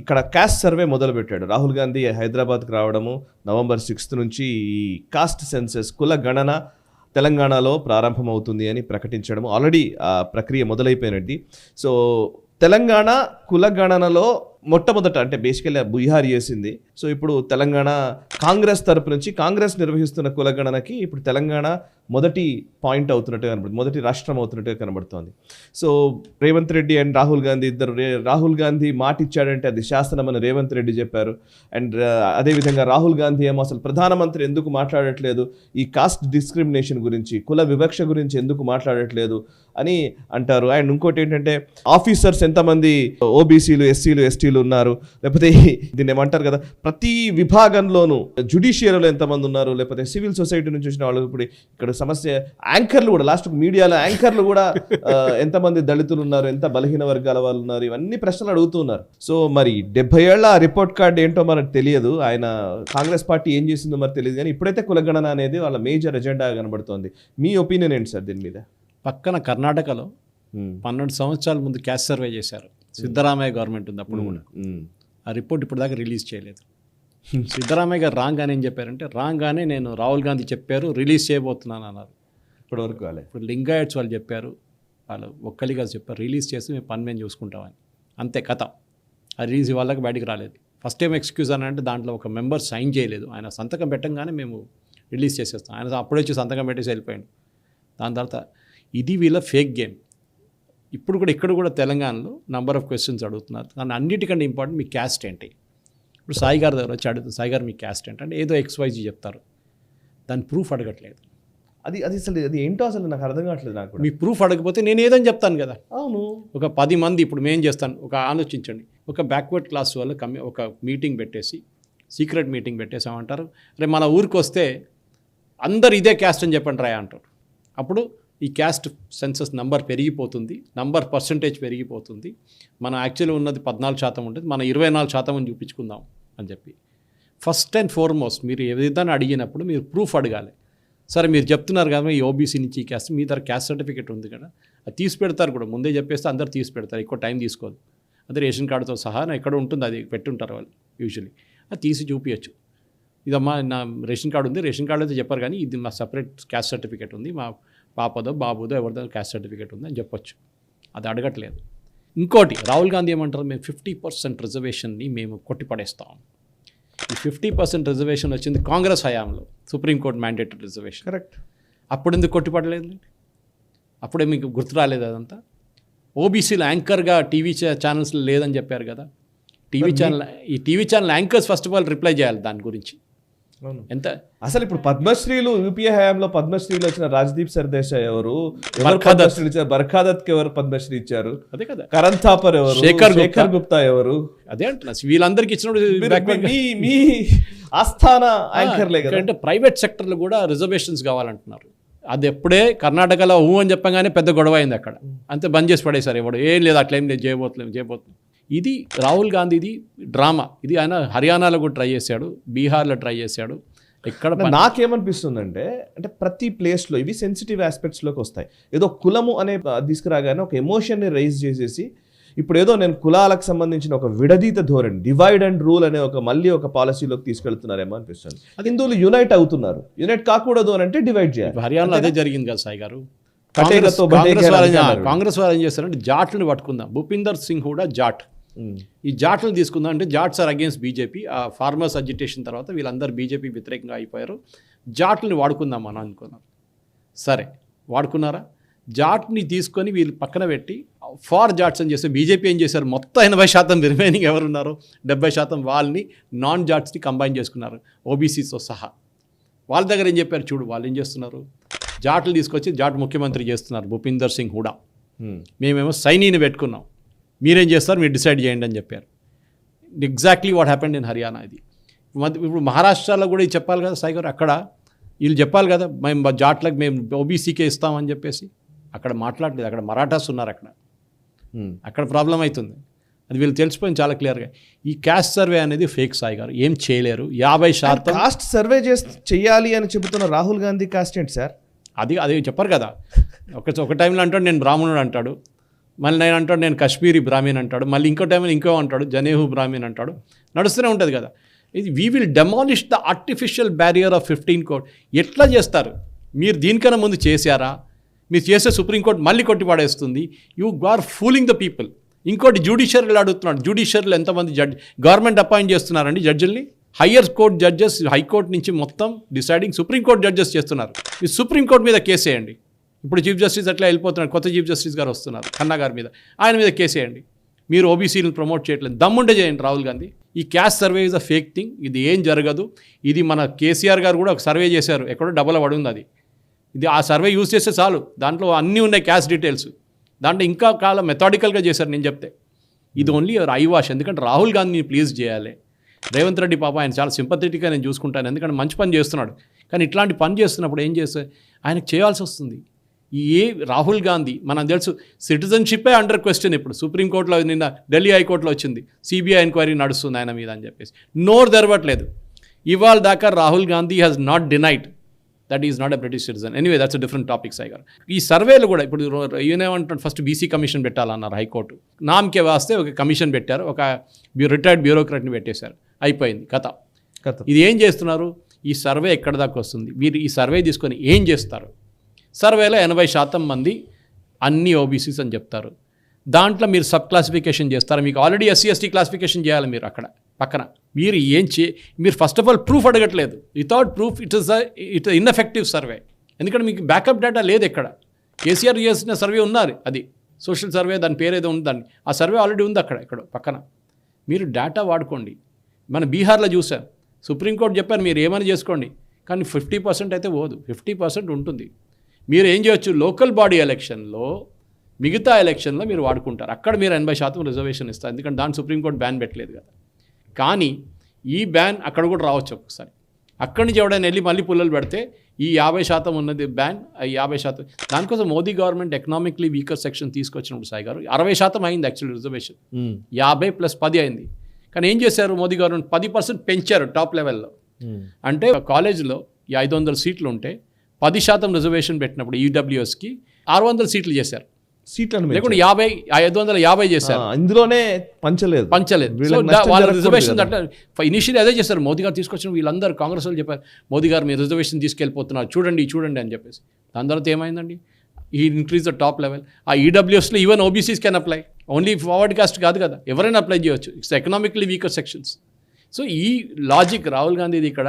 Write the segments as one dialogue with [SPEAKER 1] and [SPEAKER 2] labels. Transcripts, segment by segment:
[SPEAKER 1] ఇక్కడ caste survey మొదలుపెట్టాడు రాహుల్ గాంధీ. హైదరాబాద్కి రావడము, November 6th నుంచి ఈ కాస్ట్ సెన్సెస్ కుల గణన తెలంగాణలో ప్రారంభమవుతుంది అని ప్రకటించడము. ఆల్రెడీ ఆ ప్రక్రియ మొదలైపోయినది. సో తెలంగాణ కుల గణనలో మొట్టమొదట అంటే బేసికల్లీ బీహార్ చేసింది. సో ఇప్పుడు తెలంగాణ కాంగ్రెస్ తరపు నుంచి కాంగ్రెస్ నిర్వహిస్తున్న కులగణనకి ఇప్పుడు తెలంగాణ మొదటి పాయింట్ అవుతున్నట్టుగా కనబడుతుంది, మొదటి రాష్ట్రం అవుతున్నట్టుగా కనబడుతోంది. సో రేవంత్ రెడ్డి అండ్ రాహుల్ గాంధీ ఇద్దరు, రాహుల్ గాంధీ మాట ఇచ్చాడంటే అది శాసనం అని రేవంత్ రెడ్డి చెప్పారు. అండ్ అదేవిధంగా రాహుల్ గాంధీ ఏమో అసలు ప్రధానమంత్రి ఎందుకు మాట్లాడట్లేదు, ఈ కాస్ట్ డిస్క్రిమినేషన్ గురించి, కుల వివక్ష గురించి ఎందుకు మాట్లాడట్లేదు అని అంటారు. అండ్ ఇంకోటి ఏంటంటే ఆఫీసర్స్ ఎంతమంది ఓబీసీలు, ఎస్సీలు, ఎస్టీలు ఉన్నారు, లేకపోతే దీన్ని ఏమంటారు కదా, ప్రతి విభాగంలోనూ జ్యుడిషియరీలో ఎంతమంది ఉన్నారు, లేకపోతే సివిల్ సొసైటీ నుంచి వచ్చిన వాళ్ళు. ఇప్పుడు ఇక్కడ సమస్య యాంకర్లు కూడా, లాస్ట్ మీడియాలో యాంకర్లు కూడా ఎంతమంది దళితులు ఉన్నారు, ఎంత బలహీన వర్గాల వాళ్ళు ఉన్నారు, ఇవన్నీ ప్రశ్నలు అడుగుతున్నారు. సో మరి 70 ఏళ్ల రిపోర్ట్ కార్డ్ ఏంటో మనకు తెలియదు, ఆయన కాంగ్రెస్ పార్టీ ఏం చేసిందో మరి తెలియదు. కానీ ఇప్పుడైతే కులగణన అనేది వాళ్ళ మేజర్ ఎజెండా కనబడుతోంది. మీ ఒపీనియన్ ఏంటి సార్ దీని మీద?
[SPEAKER 2] పక్కన కర్ణాటకలో 12 సంవత్సరాల ముందు క్యాస్ట్ సర్వే చేశారు. సిద్ధరామయ్య గవర్నమెంట్ ఉంది అప్పుడు కూడా. ఆ రిపోర్ట్ ఇప్పుడు దాకా రిలీజ్ చేయలేదు. సిద్ధరామయ్య గారు రాగానే ఏం చెప్పారంటే, రాగానే నేను రాహుల్ గాంధీ చెప్పారు రిలీజ్ చేయబోతున్నాను అన్నారు.
[SPEAKER 1] ఇప్పటివరకు కాలేదు.
[SPEAKER 2] ఇప్పుడు లింగాయట్స్ వాళ్ళు చెప్పారు, వాళ్ళు ఒక్కలిగా చెప్పారు రిలీజ్ చేసి మేము పని మేము చూసుకుంటామని. అంతే కథ. ఆ రిలీజ్ వాళ్ళకి బయటికి రాలేదు. ఫస్ట్ టైం ఎక్స్క్యూజ్ అని అంటే దాంట్లో ఒక మెంబర్ సైన్ చేయలేదు. ఆయన సంతకం పెట్టంగానే మేము రిలీజ్ చేసేస్తాం, ఆయన అప్పుడే వచ్చి సంతకం పెట్టేసి వెళ్ళిపోయాడు. దాని తర్వాత ఇది వీళ్ళ ఫేక్ గేమ్. ఇప్పుడు కూడా ఇక్కడ కూడా తెలంగాణలో నంబర్ ఆఫ్ క్వశ్చన్స్ అడుగుతున్నారు. కానీ అన్నిటికంటే ఇంపార్టెంట్ మీ క్యాస్ట్ ఏంటి. ఇప్పుడు సాయి గారి దగ్గర వచ్చి అడుగుతుంది, సాయి గారు మీ క్యాస్ట్ ఏంటి అంటే ఏదో XYZ చెప్తారు, దాని ప్రూఫ్ అడగట్లేదు.
[SPEAKER 1] అది అసలు అది ఏంటో అసలు నాకు అర్థం కావట్లేదు. నాకు
[SPEAKER 2] మీ ప్రూఫ్ అడగకపోతే నేను ఏదని చెప్తాను కదా.
[SPEAKER 1] అవును,
[SPEAKER 2] ఒక 10 మంది ఇప్పుడు మేము చేస్తాను, ఒక ఆలోచించండి, ఒక బ్యాక్వర్డ్ క్లాస్ వాళ్ళు ఒక మీటింగ్ పెట్టేసి, సీక్రెట్ మీటింగ్ పెట్టేసామంటారు, రేపు మన ఊరికి వస్తే అందరు ఇదే క్యాస్ట్ అని చెప్పండి రాయా అంటారు. అప్పుడు ఈ క్యాస్ట్ సెన్సస్ నంబర్ పెరిగిపోతుంది, పర్సంటేజ్ పెరిగిపోతుంది. మనం యాక్చువల్లీ ఉన్నది 14% ఉంటుంది, మనం 24% అని చూపించుకుందాం అని చెప్పి. ఫస్ట్ అండ్ ఫార్మోస్ట్ మీరు ఏదైనా అడిగినప్పుడు మీరు ప్రూఫ్ అడగాలి. సరే మీరు చెప్తున్నారు కదా ఈ ఓబీసీ నుంచి ఈ క్యాస్ట్, మీ దగ్గర క్యాస్ట్ సర్టిఫికేట్ ఉంది కదా, అది తీసి పెడతారు కూడా. ముందే చెప్పేస్తే అందరు తీసి పెడతారు, ఎక్కువ టైం తీసుకోదు. అదే రేషన్ కార్డుతో సహా ఎక్కడ ఉంటుంది అది పెట్టుంటారు వాళ్ళు యూజువల్లీ, అది తీసి చూపించచ్చు. ఇదమ్మా నా రేషన్ కార్డు ఉంది, రేషన్ కార్డు అయితే చెప్పారు కానీ ఇది మా సపరేట్ క్యాస్ట్ సర్టిఫికేట్ ఉంది, మా పాపదో బాబుదో ఎవరిదో క్యాస్ట్ సర్టిఫికేట్ ఉంది అని చెప్పొచ్చు. అది అడగట్లేదు. ఇంకోటి రాహుల్ గాంధీ ఏమంటారు, మేము 50% రిజర్వేషన్ని మేము కొట్టిపడేస్తాం. ఈ 50% రిజర్వేషన్ వచ్చింది కాంగ్రెస్ హయాంలో, సుప్రీంకోర్టు మ్యాండేటెడ్ రిజర్వేషన్.
[SPEAKER 1] కరెక్ట్.
[SPEAKER 2] అప్పుడు ఎందుకు కొట్టిపడలేదు? అప్పుడే మీకు గుర్తు రాలేదు అదంతా? ఓబీసీలో యాంకర్గా టీవీ ఛానల్స్లో లేదని చెప్పారు కదా. TV channel anchors first of all reply చేయాలి దాని గురించి. ఎంత
[SPEAKER 1] అసలు ఇప్పుడు పద్మశ్రీలు యూపీఏ హయాంలో పద్మశ్రీలు వచ్చిన రాజ్దీప్ సర్దేశాయ్ ఎవరు, బర్ఖాదత్ ఎవరు పద్మశ్రీ ఇచ్చారు,
[SPEAKER 2] అదే కదా.
[SPEAKER 1] కరణ్ థాపర్ ఎవరు, శేఖర్ గుప్తా ఎవరు,
[SPEAKER 2] అదే అంటున్నా. వీళ్ళందరికీ ఇచ్చినప్పుడు
[SPEAKER 1] మీ ఆస్థాన యాంకర్లే కదా.
[SPEAKER 2] అంటే ప్రైవేట్ సెక్టర్లో కూడా రిజర్వేషన్స్ కావాలంటున్నారు. అది ఎప్పుడే కర్ణాటకలో అని చెప్పగానే పెద్ద గొడవ అయింది అక్కడ. అంతే బంద్ చేసి పడేసారు. ఎవడు ఏం లేదు అట్లా ఏం లేదు, చేయబోతున్నాం. ఇది రాహుల్ గాంధీది డ్రామా. ఇది ఆయన హర్యానాలో కూడా ట్రై చేశాడు, బీహార్లో ట్రై చేశాడు. ఇక్కడ
[SPEAKER 1] నాకేమనిపిస్తుందంటే, అంటే ప్రతి ప్లేస్లో ఇవి సెన్సిటివ్ ఆస్పెక్ట్స్లోకి వస్తాయి. ఏదో కులము అనే తీసుకురాగానే ఒక ఎమోషన్ని రైజ్ చేసేసి ఇప్పుడు ఏదో నేను కులాలకు సంబంధించిన ఒక విడదీత ధోరణి, డివైడ్ అండ్ రూల్ అనే మళ్ళీ ఒక పాలసీలోకి తీసుకెళ్తున్నారేమో అనిపిస్తుంది. హిందువులు యునైట్ అవుతున్నారు, యునైట్ కాకూడదు అని అంటే డివైడ్ చేయాలి.
[SPEAKER 2] హర్యానాలో అదే జరిగింది కదా సాయి గారు. కాంగ్రెస్ వారు ఏం చేస్తారంటే జాట్లను పట్టుకుందాం. భూపిందర్ సింగ్ కూడా జాట్, ఈ జాట్లను తీసుకుందాం అంటే జాట్స్ ఆర్ అగేన్స్ట్ బీజేపీ. ఆ ఫార్మర్స్ అజిటేషన్ తర్వాత వీళ్ళందరూ బీజేపీ వ్యతిరేకంగా అయిపోయారు. జాట్లని వాడుకుందాం మనం అనుకున్నారు. సరే వాడుకున్నారా? జాట్ని తీసుకొని వీళ్ళు పక్కన పెట్టి ఫార్ జాట్స్ అని చేస్తే బీజేపీ ఏం చేశారు, మొత్తం 80% రిమైనింగ్ ఎవరున్నారో 70% వాళ్ళని నాన్ జాట్స్ని కంబైన్ చేసుకున్నారు, ఓబీసీతో సహా. వాళ్ళ దగ్గర ఏం చెప్పారు చూడు, వాళ్ళు ఏం చేస్తున్నారు, జాట్లు తీసుకొచ్చి జాట్ ముఖ్యమంత్రి చేస్తున్నారు భూపిందర్ సింగ్ హూడా. మేమేమో సైనీని పెట్టుకున్నాం, మీరేం చేస్తారు మీరు డిసైడ్ చేయండి అని చెప్పారు. Exactly what happened in Haryana. ఇది ఇప్పుడు మహారాష్ట్రలో కూడా ఇది చెప్పాలి కదా సాయి గారు. అక్కడ వీళ్ళు చెప్పాలి కదా మేము జాట్లకు మేము ఓబీసీకే ఇస్తామని చెప్పేసి. అక్కడ మాట్లాడలేదు, అక్కడ మరాఠాస్ ఉన్నారు, అక్కడ ప్రాబ్లం అవుతుంది. అది వీళ్ళు తెలిసిపోయింది చాలా క్లియర్గా. ఈ క్యాస్ట్ సర్వే అనేది ఫేక్ సాయి గారు, ఏం చేయలేరు. 50%
[SPEAKER 1] కాస్ట్ సర్వే చేయాలి అని చెబుతున్న రాహుల్ గాంధీ కాస్ట్ ఏంటి సార్?
[SPEAKER 2] అది చెప్పారు కదా. ఒక టైంలో అంటాడు నేను బ్రాహ్మణుడు అంటాడు, మళ్ళీ నేను అంటాడు నేను కాశ్మీరీ బ్రాహ్మణ్ అంటాడు, మళ్ళీ ఇంకో టైంలో ఇంకో అంటాడు జనేహు బ్రాహ్మణ్ అంటాడు, నడుస్తూనే ఉంటుంది కదా. ఇది we will demolish the artificial barrier of 15 crore. ఎట్లా చేస్తారు మీరు? దీనికన్నా ముందు చేశారా? మీరు చేస్తే సుప్రీంకోర్టు మళ్ళీ కొట్టి పడేస్తుంది. You are fooling the people. ఇంకోటి జ్యుడిషియరీలో అడుగుతున్నాడు, జ్యుడిషియరీలో ఎంతమంది గవర్నమెంట్ అపాయింట్ చేస్తున్నారండి జడ్జిల్ని? హయ్యర్ కోర్ట్ జడ్జెస్, హైకోర్టు నుంచి మొత్తం డిసైడింగ్ సుప్రీంకోర్టు జడ్జెస్ చేస్తున్నారు. ఈ సుప్రీంకోర్టు మీద కేసేయండి. ఇప్పుడు చీఫ్ జస్టిస్ అట్లా వెళ్ళిపోతున్నాడు, కొత్త చీఫ్ జస్టిస్ గారు వస్తున్నారు ఖన్నా గారి మీద, ఆయన మీద కేసేయండి. మీరు ఓబీసీలను ప్రమోట్ చేయట్లేదు, దమ్ముంటే చేయండి రాహుల్ గాంధీ. ఈ caste survey is a fake thing, ఇది ఏం జరగదు. ఇది మన కేసీఆర్ గారు కూడా ఒక సర్వే చేశారు, ఎక్కడో డబ్బులు పడుంది అది. ఇది ఆ సర్వే యూజ్ చేస్తే చాలు, దాంట్లో అన్నీ ఉన్నాయి క్యాస్ట్ డీటెయిల్స్. దాంట్లో ఇంకా చాలా మెథాడికల్గా చేశారు నేను చెప్తే. ఇది ఓన్లీ ఐ వాష్. ఎందుకంటే రాహుల్ గాంధీని ప్లీజ్ చేయాలి. రేవంత్ రెడ్డి పాప ఆయన చాలా సింపథెటిక్గా నేను చూసుకుంటాను, ఎందుకంటే మంచి పని చేస్తున్నాడు. కానీ ఇట్లాంటి పని చేస్తున్నప్పుడు ఏం చేస్తే ఆయనకు చేయాల్సి వస్తుంది. రాహుల్ గాంధీ మనకు తెలుసు సిటిజన్షిప్పే అండర్ క్వశ్చన్. ఇప్పుడు సుప్రీంకోర్టులో నిన్న ఢిల్లీ హైకోర్టులో వచ్చింది, సిబిఐ ఎంక్వైరీ నడుస్తుంది ఆయన మీద అని చెప్పేసి. నోరు తెరవట్లేదు. ఇవాళ దాకా Rahul Gandhi has not denied that is not a British citizen. Anyway that's a different topic Sai గారు. ఈ సర్వేలు కూడా ఇప్పుడు ఈయనేమంటాడు, ఫస్ట్ బీసీ కమిషన్ పెట్టాలన్నారు హైకోర్టు. నామకే వాస్తే ఒక కమిషన్ పెట్టారు, ఒక రిటైర్డ్ బ్యూరోక్రాట్ని పెట్టేశారు, అయిపోయింది కథ. ఇది ఏం చేస్తున్నారు? ఈ సర్వే ఎక్కడ దాకా వస్తుంది? మీరు ఈ సర్వే తీసుకొని ఏం చేస్తారు? సర్వేలో 80% మంది అన్ని ఓబీసీస్ అని చెప్తారు. దాంట్లో మీరు సబ్ క్లాసిఫికేషన్ చేస్తారు. మీకు ఆల్రెడీ ఎస్సీ ఎస్టీ క్లాసిఫికేషన్ చేయాలి మీరు అక్కడ పక్కన. మీరు మీరు ఫస్ట్ ఆఫ్ ఆల్ ప్రూఫ్ అడగట్లేదు. Without proof it ineffective survey. ఎందుకంటే మీకు బ్యాకప్ డేటా లేదు ఎక్కడ. కేసీఆర్ చేసిన సర్వే ఉన్నారు, అది సోషల్ సర్వే, దాని పేరు ఏదో ఉంది, దాన్ని ఆ సర్వే ఆల్రెడీ ఉంది అక్కడ ఎక్కడో పక్కన. మీరు డేటా వాడుకోండి. మన బీహార్లో చూసాం, సుప్రీంకోర్టు చెప్పారు మీరు ఏమైనా చేసుకోండి, కానీ 50% అయితే పోదు, 50% ఉంటుంది. మీరు ఏం చేయొచ్చు, లోకల్ బాడీ ఎలక్షన్లో, మిగతా ఎలక్షన్లో మీరు వాడుకుంటారు. అక్కడ మీరు 80% రిజర్వేషన్ ఇస్తారు, ఎందుకంటే దాన్ని సుప్రీంకోర్టు బ్యాన్ పెట్టలేదు కదా. కానీ ఈ బ్యాన్ అక్కడ కూడా రావచ్చు ఒకసారి. అక్కడి నుంచి ఎవడైనా వెళ్ళి మళ్ళీ పుల్లలు పెడితే ఈ 50% ఉన్నది బ్యాన్, 50%. దానికోసం Modi government economically weaker section తీసుకొచ్చినప్పుడు సాయి గారు 60% అయింది యాక్చువల్లీ రిజర్వేషన్, 50 + 10 అయింది. కానీ ఏం చేశారు మోదీ గవర్నమెంట్, 10% పెంచారు టాప్ లెవెల్లో. అంటే కాలేజీలో 500 సీట్లు ఉంటే 10% రిజర్వేషన్ పెట్టినప్పుడు ఈడబ్ల్యూఎస్కి 600 సీట్లు చేశారు.
[SPEAKER 1] సీట్లను
[SPEAKER 2] లేకుంటే 550 చేశారు.
[SPEAKER 1] ఇందులోనే పంచలేదు.
[SPEAKER 2] వాళ్ళ రిజర్వేషన్ అట్లా ఇనిషియల్లీ అదే చేశారు. మోదీ గారు తీసుకొచ్చిన వీళ్ళందరూ కాంగ్రెస్ వాళ్ళు చెప్పారు, మోదీ గారు మీరు రిజర్వేషన్ తీసుకెళ్ళిపోతున్నారు, చూడండి అని చెప్పేసి. దాని తర్వాత ఏమైందండి, ఈ ఇంక్రీజ్ ద టాప్ లెవెల్. ఆ ఈడబ్ల్యూఎస్లో even OBCs can apply, only forward caste కాదు కదా, ఎవరైనా అప్లై చేయొచ్చు. It's economically weaker sections. So ఈ లాజిక్ రాహుల్ గాంధీది ఇక్కడ.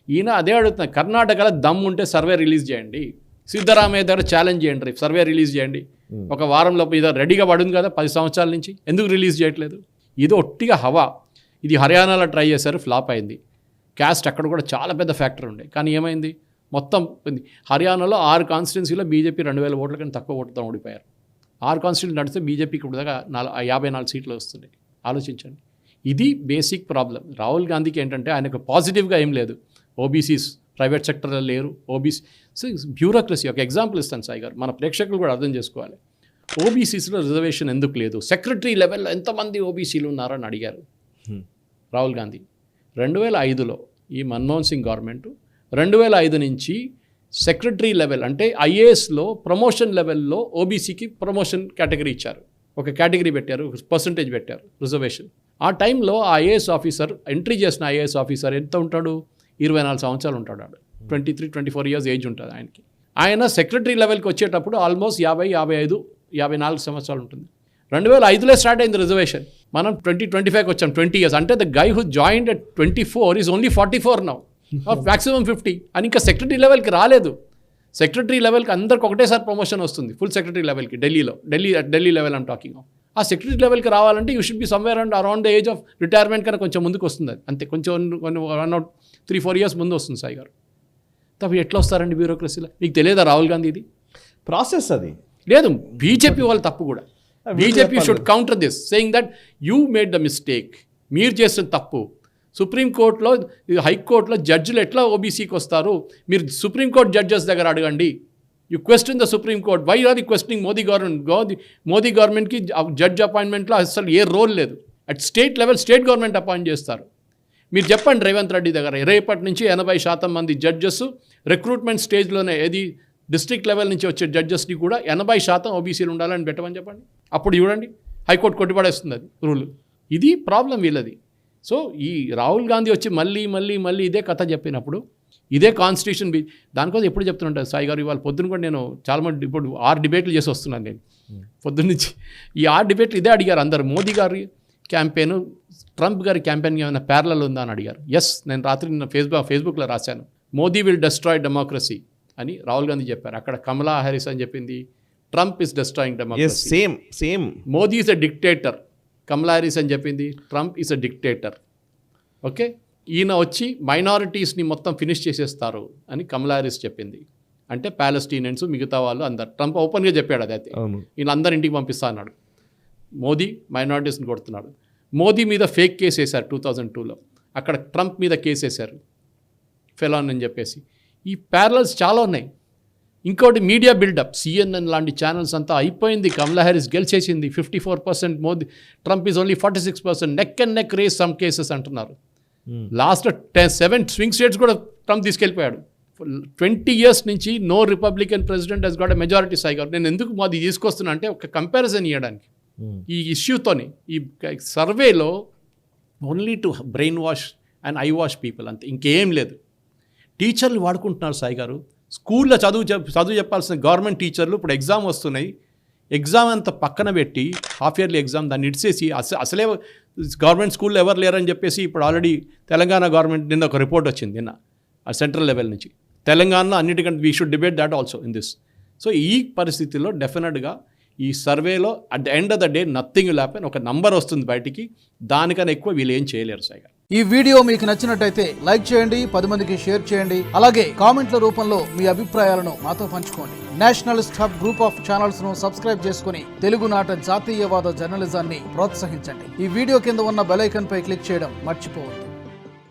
[SPEAKER 2] ఈయన అదే అడుగుతున్నారు, కర్ణాటకలో దమ్ ఉంటే సర్వే రిలీజ్ చేయండి, సిద్ధరామయ్య దగ్గర ఛాలెంజ్ చేయండి, రేపు సర్వే రిలీజ్ చేయండి. ఒక వారంలో ఇది రెడీగా పడుంది కదా 10 సంవత్సరాల నుంచి, ఎందుకు రిలీజ్ చేయట్లేదు? ఇది ఒట్టిగా హవా. ఇది హర్యానాలో ట్రై చేశారు, ఫ్లాప్ అయింది. క్యాస్ట్ అక్కడ కూడా చాలా పెద్ద ఫ్యాక్టర్ ఉండే, కానీ ఏమైంది, మొత్తం హర్యానాలో 6 కాన్స్టిట్యున్సీలో బీజేపీ 2000 ఓట్ల కంటే తక్కువ ఓటుతో ఓడిపోయారు. 6 కాన్స్టిట్యున్సీ నడిస్తే బీజేపీకి ఇప్పుడు దాకా 54 సీట్లు వస్తున్నాయి. ఆలోచించండి, ఇది బేసిక్ ప్రాబ్లం. రాహుల్ గాంధీకి ఏంటంటే ఆయనకు పాజిటివ్గా ఏం లేదు. ఓబీసీస్ ప్రైవేట్ సెక్టర్లో లేరు, ఓబీసీ. So bureaucracy. ఒక ఎగ్జాంపుల్ ఇస్తాను సాయి గారు, మన ప్రేక్షకులు కూడా అర్థం చేసుకోవాలి. ఓబీసీస్లో రిజర్వేషన్ ఎందుకు లేదు? సెక్రటరీ లెవెల్లో ఎంతమంది ఓబీసీలు ఉన్నారని అడిగారు రాహుల్ గాంధీ. 2005లో ఈ మన్మోహన్ సింగ్ గవర్నమెంట్ 2005 నుంచి సెక్రటరీ లెవెల్ అంటే ఐఏఎస్లో ప్రమోషన్ లెవెల్లో ఓబీసీకి ప్రమోషన్ కేటగిరీ ఇచ్చారు. ఒక కేటగిరీ పెట్టారు, పర్సంటేజ్ పెట్టారు రిజర్వేషన్. ఆ టైంలో ఆ ఐఏఎస్ ఆఫీసర్, ఎంట్రీ చేసిన ఐఏఎస్ ఆఫీసర్ ఎంత ఉంటాడు? 24 సంవత్సరాలు ఉంటాడు. 23-24 ఇయర్స్ ఏజ్ ఉంటుంది ఆయనకి. ఆయన సెక్రటరీ లెవెల్కి వచ్చేటప్పుడు ఆల్మోస్ట్ 50, 55, 54 సంవత్సరాలు ఉంటుంది. 2005లో స్టార్ట్ అయింది రిజర్వేషన్. మనం 2025కి వచ్చాం, 20 ఇయర్స్. అంటే the guy who joined at 24 is only 44 now, maximum 50. అని ఇంకా సెక్రటరీ లెవెల్కి రాలేదు. సెక్రటరీ లెవెల్కి అందరికి ఒకటేసారి ప్రమోషన్ వస్తుంది, ఫుల్ సెక్రటరీ లెవెల్కి. Delhi level I'm talking of. ఆ సెక్రటరీ లెవెల్కి రావాలంటే you should be somewhere around the age of retirement కన్నా కొంచెం ముందుకు వస్తుంది. అది అంతే, కొంచెం 3-4 ఇయర్స్ ముందు వస్తుంది సాయి గారు. తప్ప ఎట్లా వస్తారండి బ్యూరోక్రసీలో? మీకు తెలియదా రాహుల్ గాంధీ ఇది
[SPEAKER 1] ప్రాసెస్? అది లేదు,
[SPEAKER 2] బీజేపీ వాళ్ళ తప్పు కూడా. BJP should counter this, saying that you made the mistake, మీరు చేసిన తప్పు. సుప్రీంకోర్టులో, హైకోర్టులో జడ్జిలు ఎట్లా ఓబీసీకి వస్తారు? మీరు సుప్రీంకోర్టు జడ్జెస్ దగ్గర అడగండి. You question the supreme court, why are you questioning Modi government? Modi గవర్నమెంట్కి జడ్జ్ అపాయింట్మెంట్లో అసలు ఏ రోల్ లేదు. At state level state government appoint చేస్తారు. మీరు చెప్పండి రేవంత్ రెడ్డి దగ్గర, రేపటి నుంచి 80% మంది జడ్జెస్ రిక్రూట్మెంట్ స్టేజ్లోనే, ఏది డిస్ట్రిక్ట్ లెవెల్ నుంచి వచ్చే జడ్జెస్ని కూడా 80% ఓబీసీలు ఉండాలని పెట్టమని చెప్పండి. అప్పుడు చూడండి హైకోర్టు కొట్టిపడేస్తుంది అది రూల్. ఇది ప్రాబ్లం వీళ్ళది. సో ఈ రాహుల్ గాంధీ వచ్చి మళ్ళీ ఇదే కథ చెప్పినప్పుడు ఇదే కాన్స్టిట్యూషన్ దానికోసం ఎప్పుడు చెప్తుంటారు సాయి గారు. ఇవాళ పొద్దున కూడా నేను చాలామంది ఇప్పుడు 6 డిబేట్లు చేసి వస్తున్నాను నేను పొద్దున్న నుంచి. ఈ 6 డిబేట్లు ఇదే అడిగారు అందరు. మోదీ గారి క్యాంపెయిన్ ట్రంప్ గారి క్యాంపెయిన్ ఏమైనా ప్యారలల్ ఉందా అని అడిగారు. ఎస్, నేను రాత్రి నిన్న ఫేస్బుక్లో రాశాను, మోదీ విల్ డెస్ట్రాయ్ డెమోక్రసీ అని రాహుల్ గాంధీ చెప్పారు. అక్కడ కమలా హ్యారిస్ అని చెప్పింది Trump is destroying democracy.
[SPEAKER 1] Same
[SPEAKER 2] Modi is a dictator, Kamala Harris అని చెప్పింది Trump is a dictator. Okay, ఈయన వచ్చి మైనారిటీస్ని మొత్తం ఫినిష్ చేసేస్తారు అని కమలా హ్యారిస్ చెప్పింది. అంటే ప్యాలెస్టీనియన్స్ మిగతా వాళ్ళు అందరు. ట్రంప్ ఓపెన్గా చెప్పాడు అది. అయితే ఈయన అందరు ఇంటికి పంపిస్తా అన్నాడు. మోదీ మైనారిటీస్ని కొడుతున్నాడు. మోదీ మీద ఫేక్ కేసు వేశారు 2002లో. అక్కడ ట్రంప్ మీద కేసు వేశారు ఫెలాన్ అని చెప్పేసి. ఈ ప్యారలల్స్ చాలా ఉన్నాయి. ఇంకోటి మీడియా బిల్డప్, CNN లాంటి ఛానల్స్ అంతా అయిపోయింది. కమలా హ్యారిస్ గెలిచేసింది 54%, Modi Trump is only 46%, neck and neck race some cases అంటున్నారు. లాస్ట్ 7 స్వింగ్ స్టేట్స్ కూడా ట్రంప్ తీసుకెళ్ళిపోయాడు. 20 years నుంచి no Republican president has got a majority. Sai గారు, నేను ఎందుకు మాది తీసుకొస్తున్నా అంటే ఒక కంపారిజన్ ఇవ్వడానికి ఈ ఇష్యూతోని. ఈ సర్వేలో only to brain wash and I wash people అంతే, ఇంకేం లేదు. టీచర్లు వాడుకుంటున్నారు సాయి గారు. స్కూల్లో చదువు చెప్పాల్సిన గవర్నమెంట్ టీచర్లు ఇప్పుడు ఎగ్జామ్ వస్తున్నాయి, ఎగ్జామ్ అంతా పక్కన పెట్టి హాఫ్ ఇయర్లీ ఎగ్జామ్ దాన్ని ఇడిసేసి అసలే గవర్నమెంట్ స్కూల్లో ఎవరు లేరని చెప్పేసి ఇప్పుడు ఆల్రెడీ తెలంగాణ గవర్నమెంట్ నిన్న ఒక రిపోర్ట్ వచ్చింది నిన్న సెంట్రల్ లెవెల్ నుంచి. తెలంగాణలో అన్నిటికంటే we should debate that also in this. So ఈ పరిస్థితిలో డెఫినెట్గా ఈ సర్వేలో at the end of the day nothing will happen. ఒక నంబర్ వస్తుంది బయటికి, దానికన్నా ఎక్కువ వీళ్ళు ఏం చేయలేరు సాయి గారు.
[SPEAKER 3] ఈ వీడియో మీకు నచ్చినట్టయితే లైక్ చేయండి, 10 మందికి షేర్ చేయండి. అలాగే కామెంట్ల రూపంలో మీ అభిప్రాయాలను మాతో పంచుకోండి. Nationalist hub group of channels ను సబ్స్క్రైబ్ చేసుకుని తెలుగునాట జాతీయవాద జర్నలిజాన్ని ప్రోత్సహించండి. ఈ వీడియో కింద ఉన్న బెల్ ఐకాన్ పై క్లిక్ చేయడం మర్చిపోవద్దు.